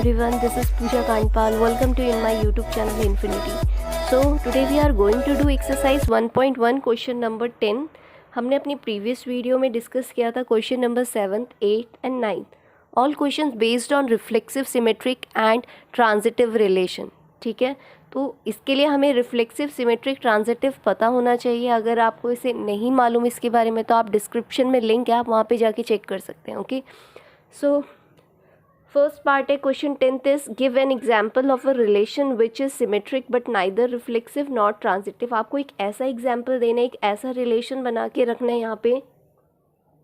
everyone, this is Pooja Kandpal. Welcome to in my YouTube channel Infinity. So today we are going to do exercise 1.1 question number 10. हमने अपनी previous video में discuss किया था question number 7th, 8th and 9th. All questions based on reflexive, symmetric and transitive relation. ठीक है, तो इसके लिए हमें रिफ्लेक्सिव, सिमेट्रिक, ट्रांजिटिव पता होना चाहिए. अगर आपको इसे नहीं मालूम इसके बारे में तो आप डिस्क्रिप्शन में लिंक है, आप वहाँ पे जाके चेक कर सकते हैं. ओके, सो फर्स्ट पार्ट है question 10th is give an example of a relation which is symmetric but neither reflexive not transitive. आपको एक ऐसा एग्जाम्पल देना है, एक ऐसा रिलेशन बना के रखना है यहाँ पे.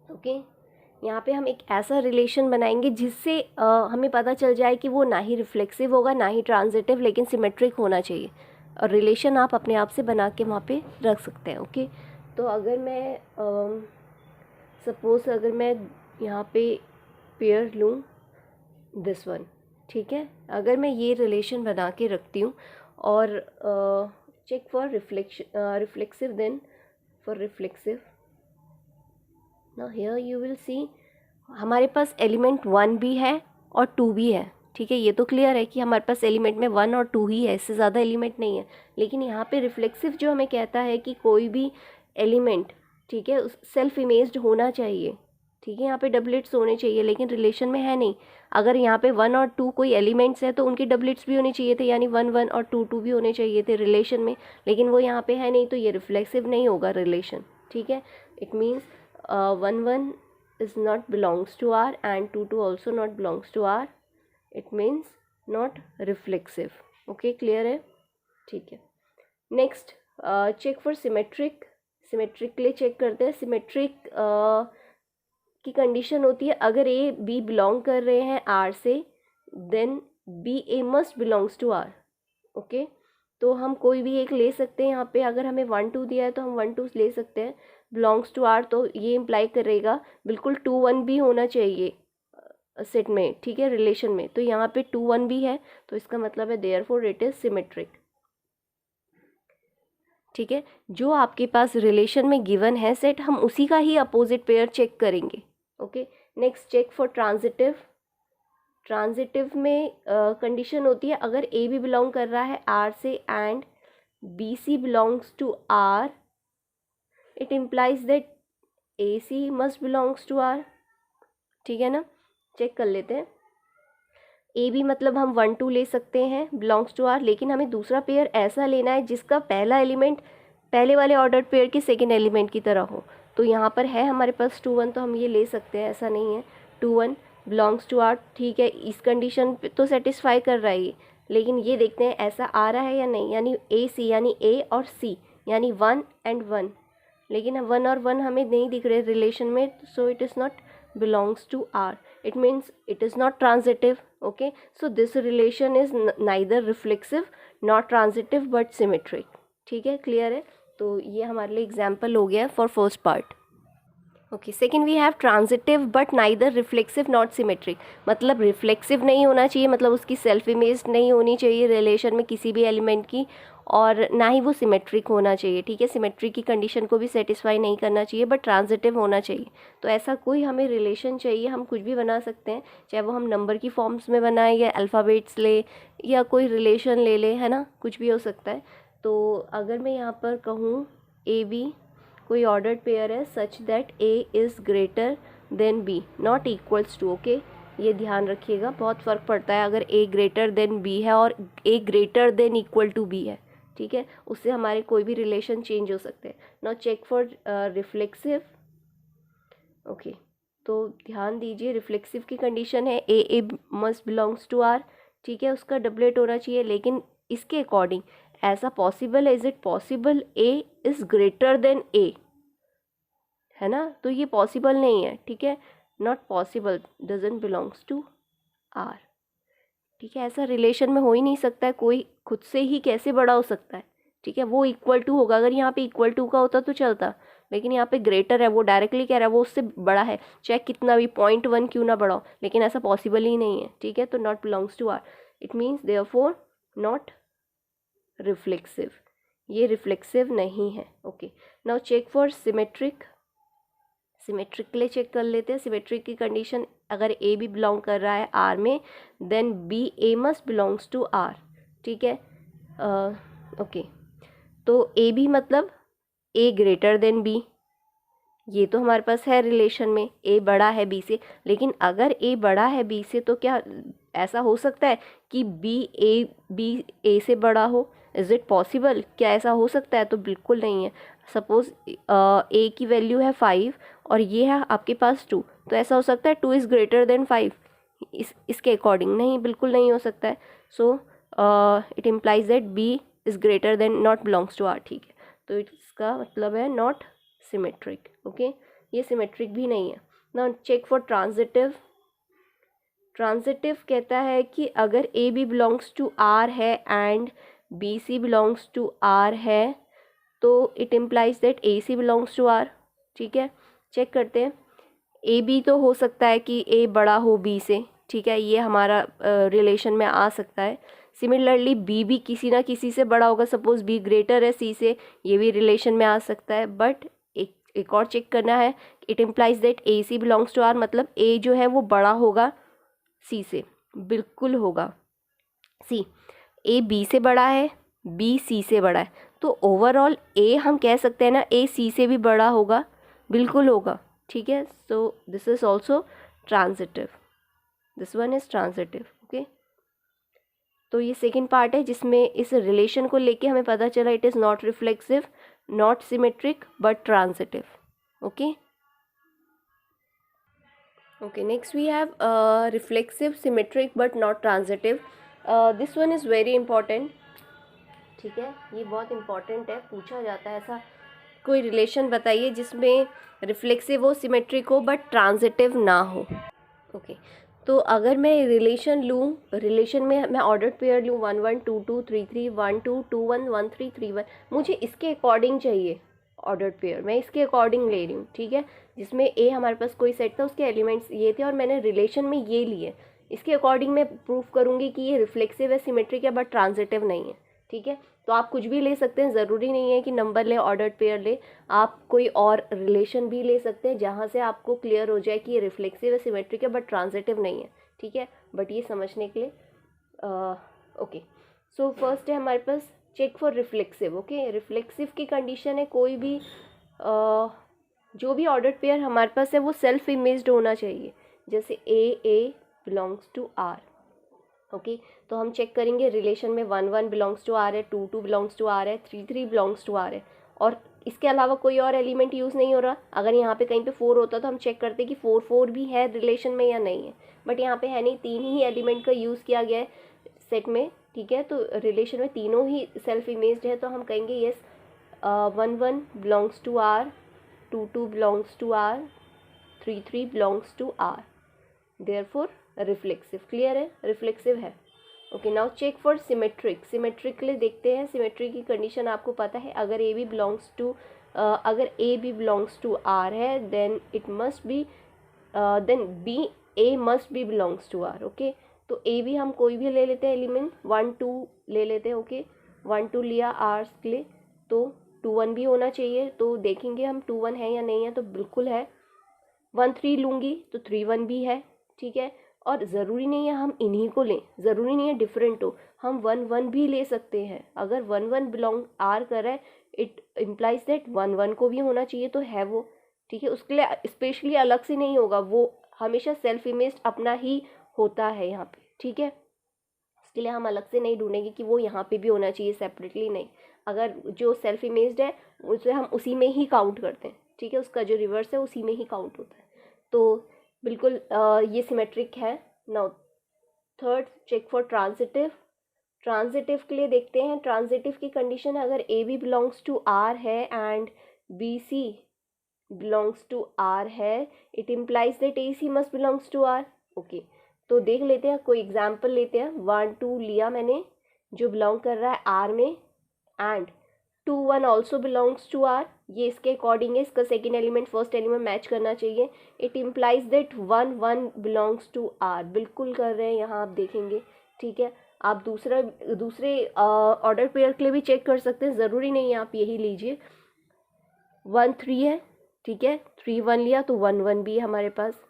ओके, यहाँ पे हम एक ऐसा रिलेशन बनाएंगे जिससे हमें पता चल जाए कि वो ना ही रिफ्लेक्सिव होगा ना ही ट्रांजिटिव, लेकिन सिमेट्रिक होना चाहिए. और रिलेशन आप अपने आप से बना के वहाँ पे रख सकते हैं. ओके, तो अगर मैं सपोज़ अगर मैं यहाँ पे पेयर लूँ दिस वन, ठीक है, अगर मैं ये रिलेशन बना के रखती हूँ और check for reflexive, then for reflexive ना हियर यू विल सी हमारे पास एलिमेंट 1 भी है और 2 भी है. ठीक है, ये तो क्लियर है कि हमारे पास एलिमेंट में 1 और 2 ही है, इससे ज़्यादा एलिमेंट नहीं है. लेकिन यहाँ पे रिफ्लेक्सिव जो हमें कहता है कि कोई भी एलिमेंट, ठीक है, सेल्फ इमेज्ड होना चाहिए. ठीक है, यहाँ पे डबलेट्स होने चाहिए, लेकिन रिलेशन में है नहीं. अगर यहाँ पे 1 और 2 कोई एलिमेंट्स है तो उनके डबलेट्स भी होने चाहिए थे, यानी 1 1 और 2 2 भी होने चाहिए थे रिलेशन में. लेकिन वो यहाँ पे है नहीं, तो ये रिफ्लेक्सिव नहीं होगा रिलेशन. ठीक है, it means 1 1 is not belongs to R and 2 2 also not belongs to R. It means not reflexive. Okay, clear है. ठीक है, next check for symmetric. Symmetric के लिए चेक करते हैं. सिमेट्रिक की कंडीशन होती है अगर ए बी बिलोंग कर रहे हैं आर से, then B A must belongs to R. Okay, तो हम कोई भी एक ले सकते हैं. यहाँ पे अगर हमें 1 2 दिया है तो हम 1 2 ले सकते हैं. बिलोंग्स टू आर तो ये इम्प्लाई करेगा बिल्कुल 2 1 भी होना चाहिए सेट में. ठीक है, रिलेशन में. तो यहाँ पे 2 1 भी है, तो इसका मतलब है देयरफॉर इट इज सिमेट्रिक. ठीक है, जो आपके पास रिलेशन में गिवन है सेट, हम उसी का ही अपोजिट पेयर चेक करेंगे. Okay, next check for transitive. Transitive में कंडीशन होती है अगर ए भी बिलोंग कर रहा है आर से and B C belongs to R, it implies that A C must belongs to R. ठीक है ना, चेक कर लेते हैं. ए बी मतलब हम 1 2 ले सकते हैं बिलोंग्स टू आर, लेकिन हमें दूसरा पेयर ऐसा लेना है जिसका पहला एलिमेंट पहले वाले ऑर्डर पेयर के सेकेंड एलिमेंट की तरह हो. तो यहाँ पर है हमारे पास 2 1, तो हम ये ले सकते हैं, ऐसा नहीं है. 2 1 बिलोंग्स टू आर. ठीक है, इस कंडीशन पे तो सेटिस्फाई कर रहा है ये, लेकिन ये देखते हैं ऐसा आ रहा है या नहीं. यानी ए सी, यानी ए और सी, यानी 1 and 1, लेकिन 1 और 1 हमें नहीं दिख रहे रिलेशन में, सो it is not belongs to R. It means it is not transitive. Okay, so this relation is neither reflexive not transitive but symmetric. ठीक है, क्लियर है. तो ये हमारे लिए एग्जाम्पल हो गया for first part. Okay, second we have transitive but neither reflexive not symmetric. मतलब रिफ्लेक्सिव नहीं होना चाहिए, मतलब उसकी सेल्फ इमेज नहीं होनी चाहिए रिलेशन में किसी भी एलिमेंट की, और ना ही वो सिमेट्रिक होना चाहिए. ठीक है, सिमेट्रिक की कंडीशन को भी सेटिस्फाई नहीं करना चाहिए, बट ट्रांजिटिव होना चाहिए. तो ऐसा कोई हमें रिलेशन चाहिए, हम कुछ भी बना सकते हैं, चाहे वो हम नंबर की फॉर्म्स में बनाएं या अल्फ़ाबेट्स ले या कोई रिलेशन ले लें, है ना, कुछ भी हो सकता है. तो अगर मैं यहाँ पर कहूँ ए बी कोई ऑर्डर्ड पेयर है such that A is greater than B not equals to. Okay, ये ध्यान रखिएगा, बहुत फ़र्क पड़ता है अगर ए ग्रेटर देन बी है और A greater than equal to B है. ठीक है, उससे हमारे कोई भी रिलेशन चेंज हो सकते हैं. Now check for reflexive. Okay, तो ध्यान दीजिए, रिफ्लेक्सिव की कंडीशन है A must belongs to R. ठीक है, उसका डबलेट होना चाहिए, लेकिन इसके अकॉर्डिंग ऐसा पॉसिबल है, is it possible A is greater than A, है ना, तो ये पॉसिबल नहीं है. ठीक है, not possible, doesn't belongs to R. ठीक है, ऐसा रिलेशन में हो ही नहीं सकता है, कोई खुद से ही कैसे बड़ा हो सकता है. ठीक है, वो इक्वल टू होगा. अगर यहाँ पे इक्वल टू का होता तो चलता, लेकिन यहाँ पे ग्रेटर है, वो डायरेक्टली कह रहा है वो उससे बड़ा है, चाहे कितना भी 0.1 क्यों ना बड़ा हो, लेकिन ऐसा पॉसिबल ही नहीं है. ठीक है, तो not belongs to R, it means therefore not reflexive. ये रिफ्लेक्सिव नहीं है. Okay, now check for symmetric. Symmetric के लिए चेक कर लेते हैं। सिमेट्रिक की कंडीशन, अगर ए भी बिलोंग कर रहा है आर में, then B A must belongs to R, ठीक है। ओके, तो ए भी मतलब ए ग्रेटर देन बी, ये तो हमारे पास है रिलेशन में, ए बड़ा है बी से। लेकिन अगर ए बड़ा है बी से तो क्या ऐसा हो सकता है कि बी ए से बड़ा हो? Is it possible? क्या ऐसा हो सकता है? तो बिल्कुल नहीं है। सपोज़ ए की वैल्यू है 5 और ये है आपके पास 2, तो ऐसा हो सकता है 2 इज़ ग्रेटर देन 5? इसके अकॉर्डिंग नहीं, बिल्कुल नहीं हो सकता है। So it implies that B is greater than, not belongs to R, ठीक है। तो इसका मतलब है नॉट सिमेट्रिक, ओके। ये सिमेट्रिक भी नहीं है। Now check for transitive. Transitive कहता है कि अगर A B belongs to R है and B C belongs to R है, तो it implies that A C belongs to R, ठीक है। चेक करते हैं। ए बी तो हो सकता है कि ए बड़ा हो बी से, ठीक है, ये हमारा रिलेशन में आ सकता है। सिमिलरली बी भी किसी ना किसी से बड़ा होगा, सपोज बी ग्रेटर है सी से, ये भी रिलेशन में आ सकता है। बट एक और चेक करना है, it implies that A C belongs to R, मतलब ए जो है वो बड़ा होगा सी से, बिल्कुल होगा। सी, ए बी से बड़ा है, बी सी से बड़ा है, तो ओवरऑल ए हम कह सकते हैं ना, ए सी से भी बड़ा होगा, बिल्कुल होगा, ठीक है। So this is also transitive, this one is transitive, okay. तो ये सेकेंड पार्ट है जिसमें इस रिलेशन को लेके हमें पता चला it is not reflexive, not symmetric, but transitive, okay. Okay, next we have reflexive, symmetric but not transitive. This one is very important, ठीक है, ये बहुत इंपॉर्टेंट है, पूछा जाता है ऐसा कोई रिलेशन बताइए जिसमें रिफ्लेक्सिव हो, सिमेट्रिक हो, बट ट्रांजिटिव ना हो, ओके। तो अगर मैं रिलेशन लूँ, रिलेशन में मैं ऑर्डर्ड पेयर लूँ 1 1 2 2 3 3 1 2 2 1 1 3 3 1, मुझे इसके अकॉर्डिंग चाहिए ऑर्डर्ड पेयर, मैं इसके अकॉर्डिंग ले रही हूँ, ठीक है। जिसमें ए हमारे पास कोई सेट था, उसके एलिमेंट्स ये थे और मैंने रिलेशन में ये लिए, इसके अकॉर्डिंग मैं प्रूफ करूँगी कि ये रिफ्लेक्सिव है, सिमेट्रिक है, बट ट्रांजिटिव नहीं है, ठीक है। तो आप कुछ भी ले सकते हैं, ज़रूरी नहीं है कि नंबर ले, ऑर्डर्ड पेयर ले, आप कोई और रिलेशन भी ले सकते हैं जहाँ से आपको क्लियर हो जाए कि ये रिफ्लेक्सिव है, सिमेट्रिक है, बट ट्रांजिटिव नहीं है, ठीक है। बट ये समझने के लिए ओके। सो फर्स्ट है हमारे पास check for reflexive, okay. Reflexive की कंडीशन है कोई भी जो भी ऑर्डर्ड पेयर हमारे पास है वो सेल्फ इमेज्ड होना चाहिए, जैसे ए बिलोंग्स टू आर, ओके। तो हम चेक करेंगे रिलेशन में 1 1 बिलोंग्स टू आर है, 2 2 बिलोंग्स टू आर है, 3 3 बिलोंग्स टू आर है, और इसके अलावा कोई और एलिमेंट यूज़ नहीं हो रहा। अगर यहाँ पे कहीं पे 4 होता तो हम चेक करते कि 4 4 भी है रिलेशन में या नहीं है, बट यहाँ पे है नहीं, 3 ही एलिमेंट का यूज़ किया गया है सेट में, ठीक है। तो रिलेशन में तीनों ही सेल्फ इमेज्ड है, तो हम कहेंगे yes 1 1 belongs to R, 2 2 belongs to R, 3 3 belongs to R, therefore reflexive. Clear है, रिफ्लेक्सिव है, okay. Now check for symmetric. Symmetric के लिए देखते हैं, सिमेट्रिक की कंडीशन आपको पता है, अगर A B belongs to R है, then it must be then B A must be belongs to R, okay. तो ए भी हम कोई भी ले लेते हैं एलिमेंट, 1 2 ले लेते हैं, ओके। 1 2 लिया आर के लिए, तो 2 1 भी होना चाहिए, तो देखेंगे हम 2 1 है या नहीं है, तो बिल्कुल है। 1 3 लूँगी तो 3 1 भी है, ठीक है। और ज़रूरी नहीं है हम इन्हीं को लें, ज़रूरी नहीं है डिफरेंट हो, हम 1 1 भी ले सकते हैं। अगर 1 1 बिलोंग आर कर रहा है, इट इम्प्लाइज दैट 1 1 को भी होना चाहिए, तो है वो, ठीक है। उसके लिए स्पेशली अलग से नहीं होगा, वो हमेशा सेल्फ इमेज अपना ही होता है यहाँ पे, ठीक है। उसके लिए हम अलग से नहीं ढूंढेंगे कि वो यहाँ पे भी होना चाहिए सेपरेटली, नहीं। अगर जो सेल्फ इमेज्ड है उसे हम उसी में ही काउंट करते हैं, ठीक है, उसका जो रिवर्स है उसी में ही काउंट होता है, तो बिल्कुल ये सिमेट्रिक है। Now third, check for transitive. Transitive के लिए देखते हैं, ट्रांजिटिव की कंडीशन है, अगर A B belongs to R है and B C belongs to R है, it implies that A C must belongs to R, okay. तो देख लेते हैं, कोई एग्जाम्पल लेते हैं। 1 2 लिया मैंने जो बिलोंग कर रहा है आर में, and 2 1 also belongs to R, ये इसके अकॉर्डिंग है, इसका second element first element match करना चाहिए। It implies that 1 1 belongs to R, बिल्कुल कर रहे हैं यहाँ, आप देखेंगे, ठीक है। आप दूसरे ऑर्डर पेयर के लिए भी चेक कर सकते हैं, ज़रूरी नहीं है आप यही लीजिए। 1 3 है, ठीक है, 3 1 लिया तो 1 1 भी है हमारे पास।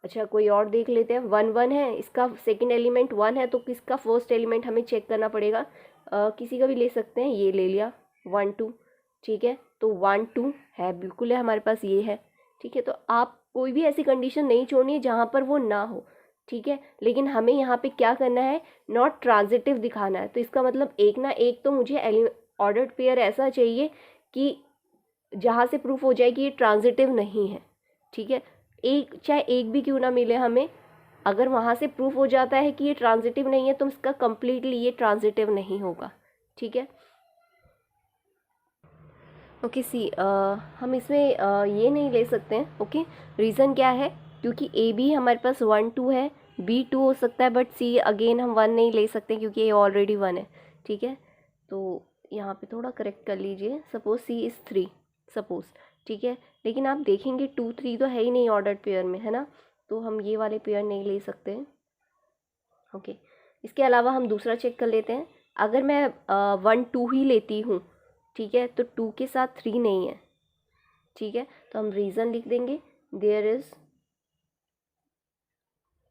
अच्छा कोई और देख लेते हैं, 1 1 है, इसका सेकंड एलिमेंट 1 है, तो किसका फर्स्ट एलिमेंट हमें चेक करना पड़ेगा। किसी का भी ले सकते हैं, ये ले लिया 1 2, ठीक है, तो 1 2 है, बिल्कुल है हमारे पास, ये है। ठीक है, तो आप कोई भी ऐसी कंडीशन नहीं छोड़नी है जहाँ पर वो ना हो। ठीक है, लेकिन हमें यहाँ पे क्या करना है, नॉट ट्रांजिटिव दिखाना है। तो इसका मतलब एक ना एक तो मुझे ऑर्डर्ड पेयर ऐसा चाहिए कि जहाँ से प्रूफ हो जाए कि ये ट्रांजिटिव नहीं है। ठीक है, एक चाहे एक भी क्यों ना मिले हमें, अगर वहाँ से प्रूफ हो जाता है कि ये ट्रांजिटिव नहीं है तो इसका कंप्लीटली ये ट्रांजिटिव नहीं होगा। ठीक है, ओके सी हम इसमें ये नहीं ले सकते हैं। ओके, रीज़न क्या है, क्योंकि ए बी हमारे पास 1 2 है, बी 2 हो सकता है, बट सी अगेन हम 1 नहीं ले सकते क्योंकि ये ऑलरेडी 1 है। ठीक है, तो यहाँ पे थोड़ा करेक्ट कर लीजिए, सपोज सी इज़ 3 सपोज। ठीक है, लेकिन आप देखेंगे 2 3 तो है ही नहीं ऑर्डर्ड पेयर में, है ना, तो हम ये वाले पेयर नहीं ले सकते हैं। ओके, इसके अलावा हम दूसरा चेक कर लेते हैं। अगर मैं 1 2 ही लेती हूँ, ठीक है, तो 2 के साथ 3 नहीं है। ठीक है, तो हम रीज़न लिख देंगे, there is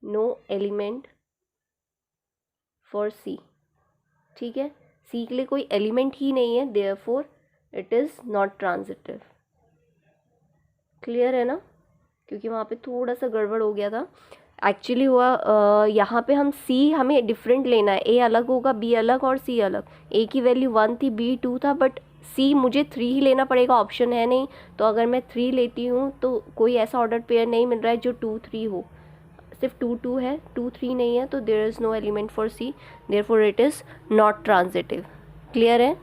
no element for C. ठीक है, सी के लिए कोई एलिमेंट ही नहीं है, therefore it is not transitive. Clear है ना, क्योंकि वहाँ पे थोड़ा सा गड़बड़ हो गया था। एक्चुअली हुआ यहाँ पे हम सी हमें डिफरेंट लेना है, ए अलग होगा, बी अलग और सी अलग। ए की वैल्यू 1 थी, बी 2 था, बट सी मुझे 3 ही लेना पड़ेगा, ऑप्शन है नहीं। तो अगर मैं 3 लेती हूँ तो कोई ऐसा ऑर्डर पेयर नहीं मिल रहा है जो 2 3 हो, सिर्फ 2 2 है, 2 3 नहीं है, तो there is no element for C, therefore it is not transitive. Clear है।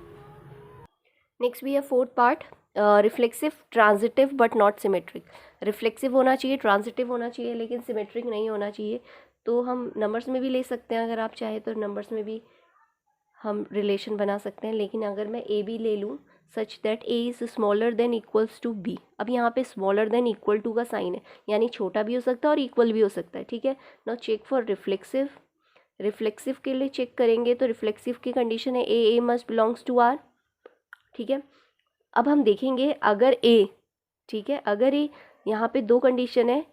नेक्स्ट भी है fourth part, reflexive transitive but not symmetric. Reflexive होना चाहिए, ट्रांजिटिव होना चाहिए, लेकिन सिमेट्रिक नहीं होना चाहिए। तो हम नंबर्स में भी ले सकते हैं, अगर आप चाहें तो नंबर्स में भी हम रिलेशन बना सकते हैं। लेकिन अगर मैं ए बी ले लूँ such that A is smaller than equals to B, अब यहाँ पे स्मॉलर देन इक्वल टू का साइन है, यानी छोटा भी हो सकता है और इक्वल भी हो सकता है। ठीक है, now check for reflexive. Reflexive के लिए चेक करेंगे तो रिफ्लेक्सिव की कंडीशन है A must belongs to R. ठीक है, अब हम देखेंगे अगर ए, ठीक है, अगर ए, यहाँ पे दो कंडीशन है,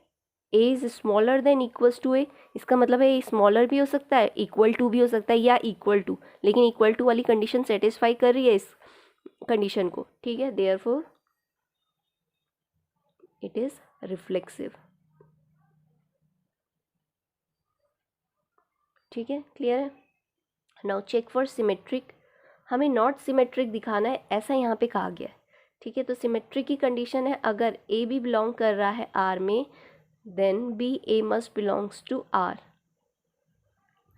A is smaller than equals to A, इसका मतलब है ए स्मॉलर भी हो सकता है, इक्वल टू भी हो सकता है, या इक्वल टू, लेकिन इक्वल टू वाली कंडीशन सेटिस्फाई कर रही है इस कंडीशन को। ठीक है, देयरफॉर इट इज़ रिफ्लेक्सिव। ठीक है, क्लियर है। Now check for symmetric. हमें नॉट सिमेट्रिक दिखाना है, ऐसा यहाँ पे कहा गया है। ठीक है, तो सिमेट्रिक की कंडीशन है अगर ए भी बिलोंग कर रहा है आर में, then B A must belongs to R.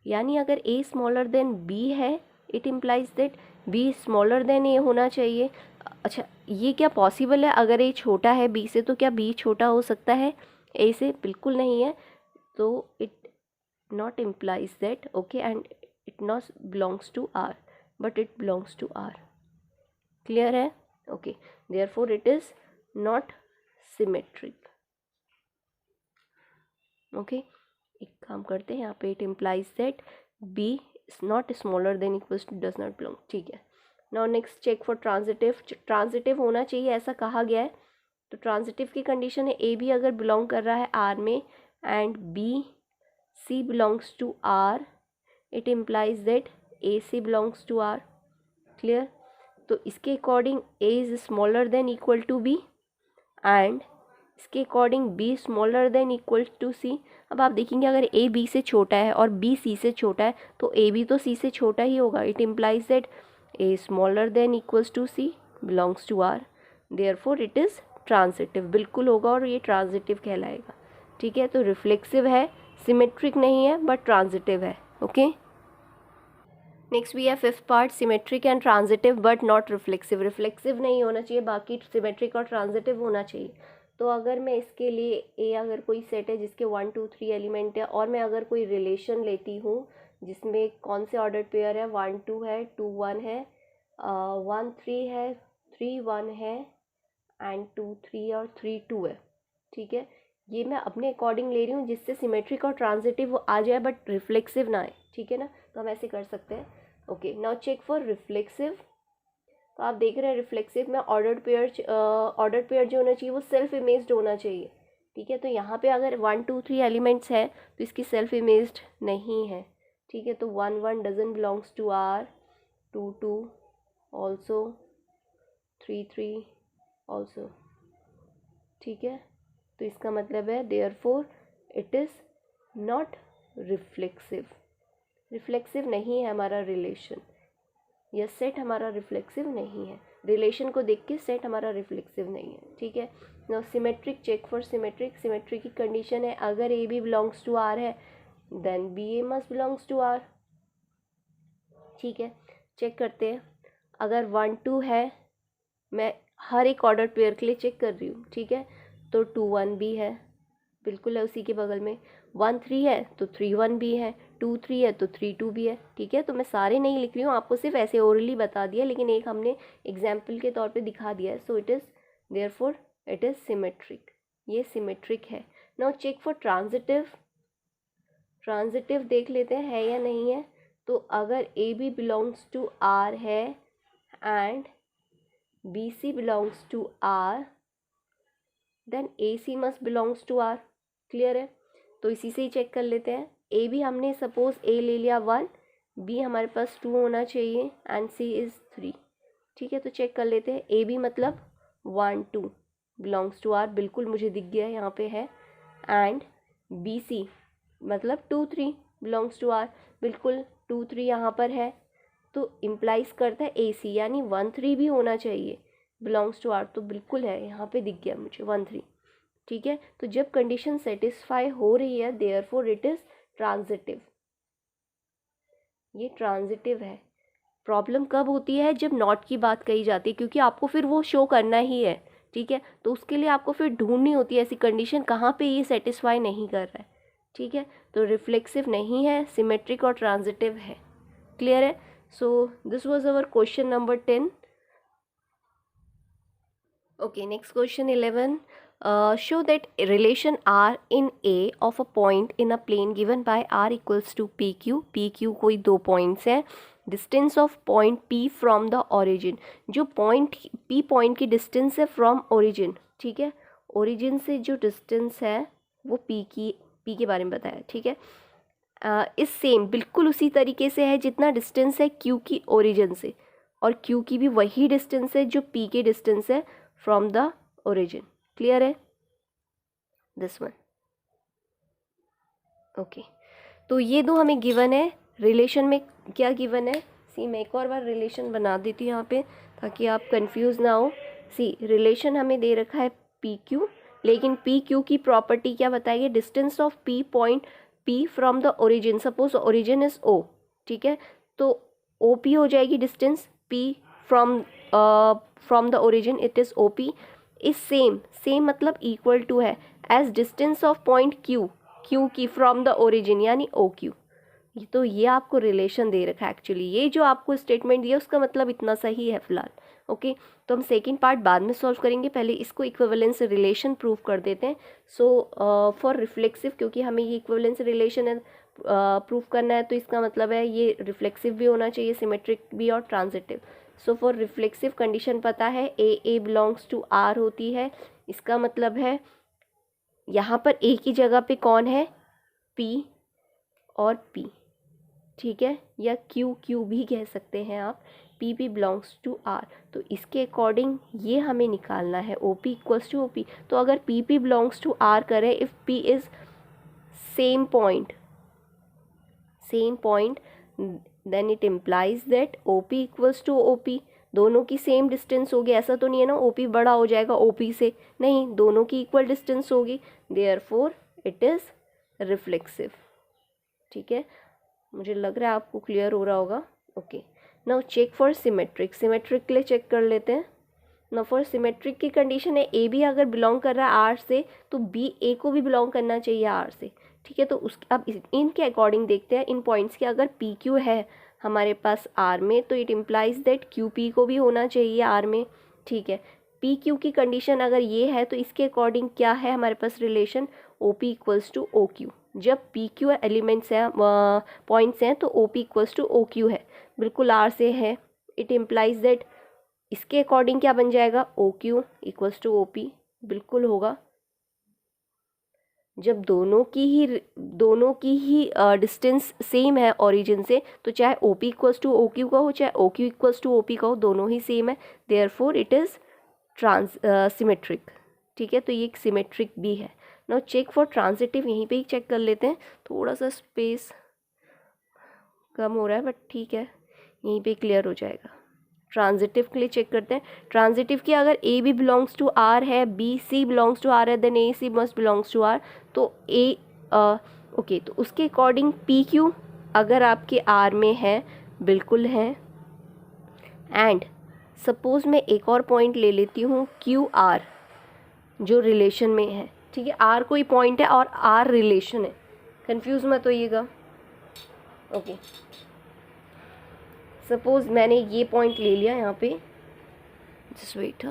यानी अगर ए स्मॉलर देन बी है, it implies that B smaller than A होना चाहिए। अच्छा, ये क्या पॉसिबल है, अगर ए छोटा है बी से तो क्या बी छोटा हो सकता है ए से? बिल्कुल नहीं है। तो it not implies that, okay, and it not belongs to R, but it belongs to R. Clear है? Okay, therefore it is not symmetric. Okay, एक काम करते हैं, यहाँ पे it implies that B is not smaller than equals to does not belong. ठीक है, now next check for transitive. transitive होना चाहिए ऐसा कहा गया है, तो transitive की कंडीशन है A भी अगर बिलोंग कर रहा है R में and B C belongs to R, it implies that AC belongs to R. Clear? तो इसके according A is smaller than equal to B and इसके according B smaller than equal to C. अब आप देखेंगे अगर A B से छोटा है और B C से छोटा है तो A भी तो C से छोटा ही होगा. It implies that A smaller than equals to C belongs to R. Therefore it is transitive. बिल्कुल होगा और ये ट्रांजिटिव कहलाएगा. ठीक है, तो रिफ्लेक्सिव है, सिमेट्रिक नहीं है, बट ट्रांजिटिव है. ओके, नेक्स्ट भी है fifth part, symmetric and transitive but not reflexive. Reflexive नहीं होना चाहिए, बाकी सिमेट्रिक और ट्रांजिटिव होना चाहिए. तो अगर मैं इसके लिए ए अगर कोई सेट है जिसके 1 2 3 एलिमेंट है और मैं अगर कोई रिलेशन लेती हूँ जिसमें कौन से ऑर्डर पेयर है, 1 2 है, 2 1 है, 1 3 है, 3 1 है एंड 2 3 और 3 2 है. ठीक है, ये मैं अपने अकॉर्डिंग ले रही हूँ जिससे सिमेट्रिक और ट्रांजिटिव आ जाए बट रिफ्लेक्सिव ना आए. ठीक है ना, तो हम ऐसे कर सकते हैं. Okay, now check for reflexive. तो आप देख रहे हैं रिफ्लेक्सिव में ऑर्डर्ड पेयर जो होना चाहिए वो सेल्फ इमेज्ड होना चाहिए, ठीक है। तो यहाँ पे अगर 1 2 3 एलिमेंट्स हैं तो इसकी सेल्फ इमेज्ड नहीं है, ठीक है। तो 1 1 doesn't belongs to R, 2 2 also, 3 3 also, ठीक है। तो इसका मतलब है therefore it is not reflexive, reflexive नहीं है हमारा रिलेशन, यह सेट हमारा रिफ्लेक्सिव नहीं है, रिलेशन को देख के सेट हमारा रिफ्लेक्सिव नहीं है, ठीक है। Now symmetric, check for symmetric. Symmetric की कंडीशन है अगर A B belongs to R है then B A must belongs to R, ठीक है। चेक करते हैं, अगर 1 2 है, मैं हर एक ऑर्डर पेयर के लिए चेक कर रही हूँ, ठीक है। तो 2 1 भी है, बिल्कुल है उसी के बगल में। 1 3 है तो 3 1 भी है, 2 3 है तो 3 2 भी है, ठीक है। तो मैं सारे नहीं लिख रही हूँ, आपको सिर्फ ऐसे ओरली बता दिया, लेकिन एक हमने एग्जाम्पल के तौर पे दिखा दिया है। So it is therefore it is symmetric, ये सिमेट्रिक है। Now check for transitive. Transitive देख लेते हैं है या नहीं है। तो अगर A B belongs to R है and B C belongs to R then A C must belongs to R, clear है। तो इसी से ही चेक कर लेते हैं। ए भी हमने सपोज ए ले लिया 1, बी हमारे पास 2 होना चाहिए एंड सी इज़ 3, ठीक है। तो चेक कर लेते हैं, ए बी मतलब 1 2 बिलोंग्स टू आर, बिल्कुल मुझे दिख गया यहाँ पे है, एंड बी सी मतलब 2 3 बिलोंग्स टू आर, बिल्कुल 2 3 यहाँ पर है। तो इम्प्लाइज करता है ए सी यानी 1 3 भी होना चाहिए बिलोंग्स टू आर, तो बिल्कुल है, यहाँ पे दिख गया मुझे 1 3, ठीक है। तो जब कंडीशन सेटिस्फाई हो रही है देयरफॉर इट इज़ ट्रांजिटिव, ये ट्रांजिटिव है। प्रॉब्लम कब होती है, जब नॉट की बात कही जाती है, क्योंकि आपको फिर वो शो करना ही है, ठीक है। तो उसके लिए आपको फिर ढूंढनी होती है ऐसी कंडीशन कहाँ पे ये सेटिस्फाई नहीं कर रहा है, ठीक है। तो रिफ्लेक्सिव नहीं है, सिमेट्रिक और ट्रांजिटिव है, क्लियर है। So this was our question number 10। Okay, next question 11. Show that relation R in A of a point in a plane given by R equals to PQ. PQ कोई 2 points हैं. Distance of point P from the origin. जो point P point की distance है from origin, ठीक है. Origin से जो distance है वो P के बारे में बताया, ठीक है. इस सेम बिल्कुल उसी तरीके से है जितना डिस्टेंस है Q की ओरिजिन से, और Q की भी वही डिस्टेंस है जो P के डिस्टेंस है फ्रॉम द ओरिजिन. क्लियर है दिस वन. ओके, तो ये दो हमें गिवन है. रिलेशन में क्या गिवन है, सी मैं एक और बार रिलेशन बना देती हूँ यहाँ पे ताकि आप कंफ्यूज ना हो. सी रिलेशन हमें दे रखा है पी क्यू, लेकिन पी क्यू की प्रॉपर्टी क्या बताइए, distance of P point P from the origin. Suppose origin is O, ठीक है. तो ओ पी हो जाएगी distance P from the origin, it is O P. Is same मतलब इक्वल टू है as distance of point Q की from the origin यानी O Q. तो ये आपको रिलेशन दे रखा है. एक्चुअली ये जो आपको स्टेटमेंट दिया उसका मतलब इतना सही है फिलहाल. ओके, तो हम सेकंड पार्ट बाद में सॉल्व करेंगे, पहले इसको इक्विवेलेंस रिलेशन प्रूव कर देते हैं. सो फॉर रिफ्लेक्सिव, क्योंकि हमें ये इक्विवेलेंस रिलेशन है प्रूव करना है, तो इसका मतलब है ये रिफ्लेक्सिव भी होना चाहिए, सिमेट्रिक भी और transitive. So for reflexive condition पता है ए बिलोंग्स टू आर होती है. इसका मतलब है यहाँ पर ए की जगह पे कौन है, पी और पी, ठीक है, या क्यू भी कह सकते हैं आप. पी बिलोंग्स टू आर, तो इसके अकॉर्डिंग ये हमें निकालना है O P equals to O P. तो अगर पी बिलोंग्स टू आर करें, if P is same point then it implies that O P equals to O P. दोनों की सेम डिस्टेंस होगी, ऐसा तो नहीं है ना ओ पी बड़ा हो जाएगा ओ पी से, नहीं, दोनों की इक्वल डिस्टेंस होगी. Therefore it is reflexive. ठीक है, मुझे लग रहा है आपको क्लियर हो रहा होगा. Okay, now check for symmetric. Symmetric के लिए चेक कर लेते हैं. नाउ फॉर सिमेट्रिक की कंडीशन है ए बी अगर बिलोंग कर रहा है आर से तो बी ए को भी बिलोंग करना चाहिए आर से. ठीक है, तो उस अब इनके अकॉर्डिंग देखते हैं इन पॉइंट्स के. अगर पी क्यू है हमारे पास आर में तो it implies that Q P को भी होना चाहिए आर में. ठीक है, पी क्यू की कंडीशन अगर ये है तो इसके अकॉर्डिंग क्या है हमारे पास relation, O P equals to O Q. जब पी क्यू एलिमेंट्स हैं पॉइंट्स हैं तो O P equals to O Q है, बिल्कुल आर से है. इट इम्प्लाइज दैट इसके अकॉर्डिंग क्या बन जाएगा, O Q equals to O P, बिल्कुल होगा। जब दोनों की ही डिस्टेंस सेम है ओरिजिन से, तो चाहे O P equals to O Q का हो चाहे O Q equals to O P का हो, दोनों ही सेम है, देयरफॉर इट इज़ सिमेट्रिक। ठीक है, तो ये एक सिमेट्रिक भी है। नाउ चेक फॉर ट्रांजिटिव, यहीं पे ही चेक कर लेते हैं, थोड़ा सा स्पेस कम हो रहा है बट ठीक है, यहीं पे क्लियर हो जाएगा। ट्रांजिटिव के लिए चेक करते हैं। ट्रांजिटिव की अगर A B belongs to R है, B C belongs to R है, then A C must belongs to R. तो ए ओके, तो उसके अकॉर्डिंग पी क्यू अगर आपके आर में है, बिल्कुल है। एंड सपोज मैं एक और पॉइंट ले लेती हूँ क्यू आर, जो रिलेशन में है। ठीक है, आर कोई पॉइंट है और आर रिलेशन है, कंफ्यूज मत होइएगा। ओके, सपोज मैंने ये पॉइंट ले लिया यहाँ पे, जस्ट वेट।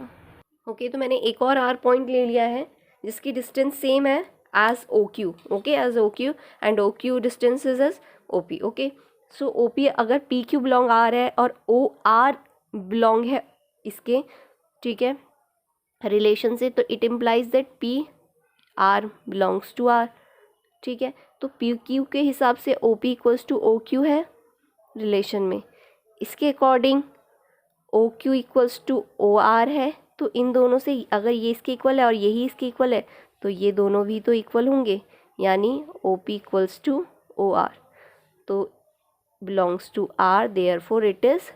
ओके, तो मैंने एक और आर पॉइंट ले लिया है जिसकी डिस्टेंस सेम है as O Q. Okay, as O Q, and O Q distance is as O P. Okay, so O P अगर पी क्यू बिलोंग आर है और ओ आर बिलोंग है इसके, ठीक है, रिलेशन से, तो it implies that P R belongs to R. ठीक है, तो पी क्यू के हिसाब से O P equals to O Q है रिलेशन में। इसके according O Q equals to O R है, तो इन दोनों से अगर ये इसके इक्वल है और यही इसके इक्वल है, तो ये दोनों भी तो इक्वल होंगे, यानी O P equals to O R, तो belongs to R, therefore it is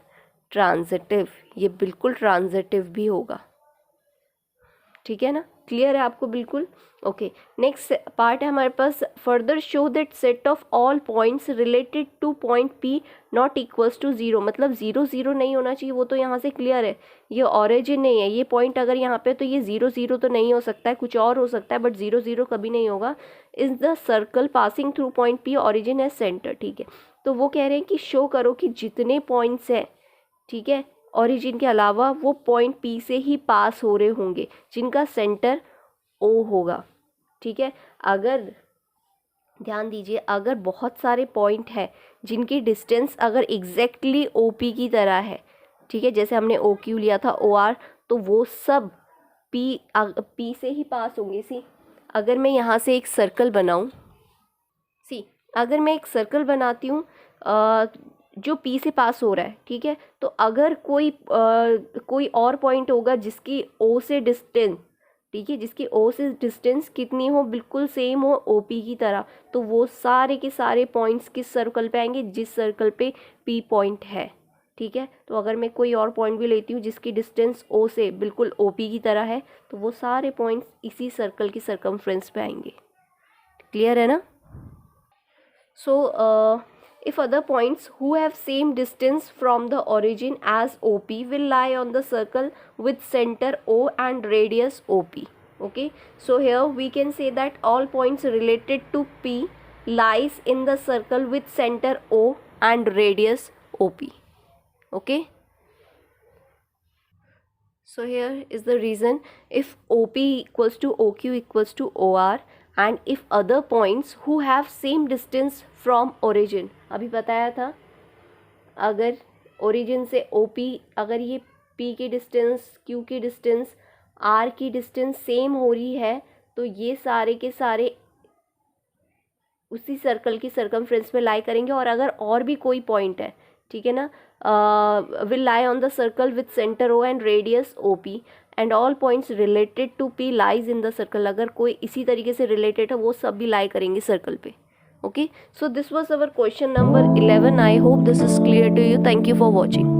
transitive. ये बिल्कुल ट्रांजिटिव भी होगा। ठीक है ना, क्लियर है आपको बिल्कुल। ओके, नेक्स्ट पार्ट है हमारे पास, further show that set of all points related to point P not equals to zero. मतलब जीरो जीरो नहीं होना चाहिए, वो तो यहाँ से क्लियर है, ये ऑरिजिन नहीं है, ये पॉइंट अगर यहाँ पे, तो ये जीरो जीरो तो नहीं हो सकता है, कुछ और हो सकता है, बट जीरो जीरो कभी नहीं होगा। Is the circle passing through point P origin as centre. ठीक है, तो वो कह रहे हैं कि शो करो कि जितने पॉइंट्स हैं, ठीक है, ओरिजिन के अलावा, वो पॉइंट पी से ही पास हो रहे होंगे जिनका सेंटर ओ होगा। ठीक है, अगर ध्यान दीजिए, अगर बहुत सारे पॉइंट है जिनकी डिस्टेंस अगर एग्जैक्टली ओ पी की तरह है, ठीक है, जैसे हमने ओ क्यू लिया था ओ आर, तो वो सब पी से ही पास होंगे। सी, अगर मैं यहाँ से एक सर्कल बनाऊँ, अगर मैं एक सर्कल बनाती हूँ जो पी से पास हो रहा है, ठीक है, तो अगर कोई और पॉइंट होगा जिसकी ओ से डिस्टेंस, ठीक है, जिसकी ओ से डिस्टेंस कितनी हो, बिल्कुल सेम हो ओ पी की तरह, तो वो सारे के सारे पॉइंट्स किस सर्कल पे आएंगे, जिस सर्कल पे पी पॉइंट है। ठीक है, तो अगर मैं कोई और पॉइंट भी लेती हूँ जिसकी डिस्टेंस ओ से बिल्कुल ओ पी की तरह है, तो वो सारे पॉइंट्स इसी सर्कल की सर्कमफ्रेंस पे आएंगे। क्लियर है ना। सो if other points who have same distance from the origin as OP will lie on the circle with center O and radius OP. Okay, so here we can say that all points related to P lies in the circle with center O and radius OP. Okay, so here is the reason, if OP equals to OQ equals to OR, and if other points who have same distance from origin, अभी बताया था, अगर origin से OP, अगर ये P की distance, Q की distance, R की डिस्टेंस सेम हो रही है, तो ये सारे के सारे उसी सर्कल की सर्कमफ्रेंस में लाई करेंगे। और अगर और भी कोई पॉइंट है, ठीक है ना, will lie on the circle with centre O and radius O P, and all points related to P lies in the circle. अगर कोई इसी तरीके से रिलेटेड है, वो सब भी लाई करेंगे सर्कल पे। Okay, so this was our question number 11. I hope this is clear to you. Thank you for watching.